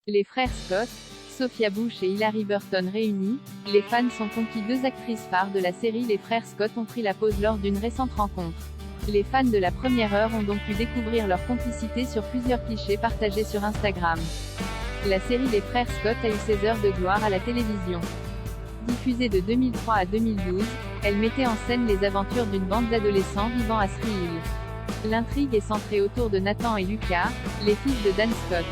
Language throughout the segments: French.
Les frères Scott, Sophia Bush et Hilary Burton réunis, les fans sont conquis. Deux actrices phares de la série Les frères Scott ont pris la pause lors d'une récente rencontre. Les fans de la première heure ont donc pu découvrir leur complicité sur plusieurs clichés partagés sur Instagram. La série Les frères Scott a eu ses heures de gloire à la télévision. Diffusée de 2003 à 2012, elle mettait en scène les aventures d'une bande d'adolescents vivant à Three Hill. L'intrigue est centrée autour de Nathan et Lucas, les fils de Dan Scott.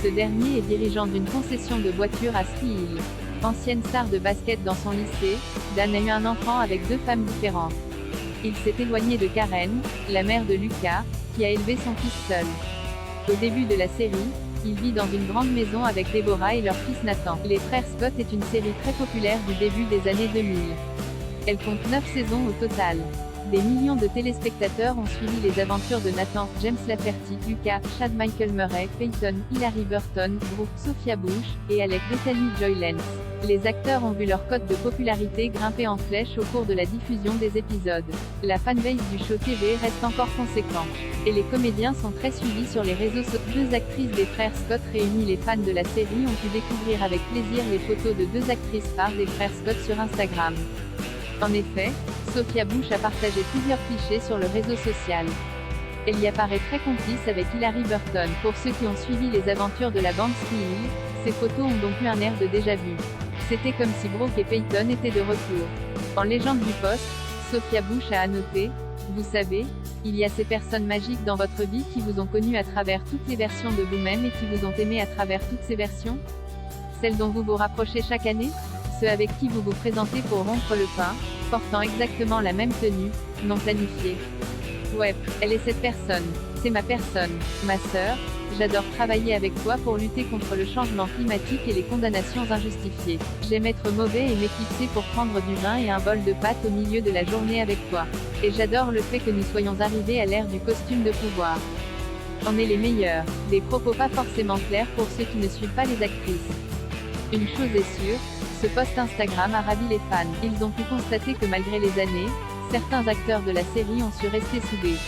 Ce dernier est dirigeant d'une concession de voitures à Three Hill. Ancienne star de basket dans son lycée, Dan a eu un enfant avec deux femmes différentes. Il s'est éloigné de Karen, la mère de Lucas, qui a élevé son fils seul. Au début de la série, il vit dans une grande maison avec Deborah et leur fils Nathan. Les frères Scott est une série très populaire du début des années 2000. Elle compte 9 saisons au total. Des millions de téléspectateurs ont suivi les aventures de Nathan, James Lafferty, Lucas, Chad Michael Murray, Peyton, Hilary Burton, Brooke, Sophia Bush, et avec Bethany Joy Lenz. Les acteurs ont vu leur cote de popularité grimper en flèche au cours de la diffusion des épisodes. La fanbase du show TV reste encore conséquente. Et les comédiens sont très suivis sur les réseaux sociaux. Deux actrices des frères Scott réunis. Les fans de la série ont pu découvrir avec plaisir les photos de deux actrices phares des frères Scott sur Instagram. En effet, Sophia Bush a partagé plusieurs clichés sur le réseau social. Elle y apparaît très complice avec Hilary Burton. Pour ceux qui ont suivi les aventures de la bande Three Hill, ces photos ont donc eu un air de déjà-vu. C'était comme si Brooke et Peyton étaient de retour. En légende du post, Sophia Bush a annoté « Vous savez, il y a ces personnes magiques dans votre vie qui vous ont connu à travers toutes les versions de vous-même et qui vous ont aimé à travers toutes ces versions. Celles dont vous vous rapprochez chaque année. Ceux avec qui vous vous présentez pour rompre le pain, portant exactement la même tenue, non planifiée. Ouais, elle est cette personne. C'est ma personne, ma sœur. J'adore travailler avec toi pour lutter contre le changement climatique et les condamnations injustifiées. J'aime être mauvais et m'éclipser pour prendre du vin et un bol de pâtes au milieu de la journée avec toi. Et j'adore le fait que nous soyons arrivés à l'ère du costume de pouvoir. On est les meilleurs. Des propos pas forcément clairs pour ceux qui ne suivent pas les actrices. Une chose est sûre, ce post Instagram a ravi les fans. Ils ont pu constater que malgré les années, certains acteurs de la série ont su rester soudés.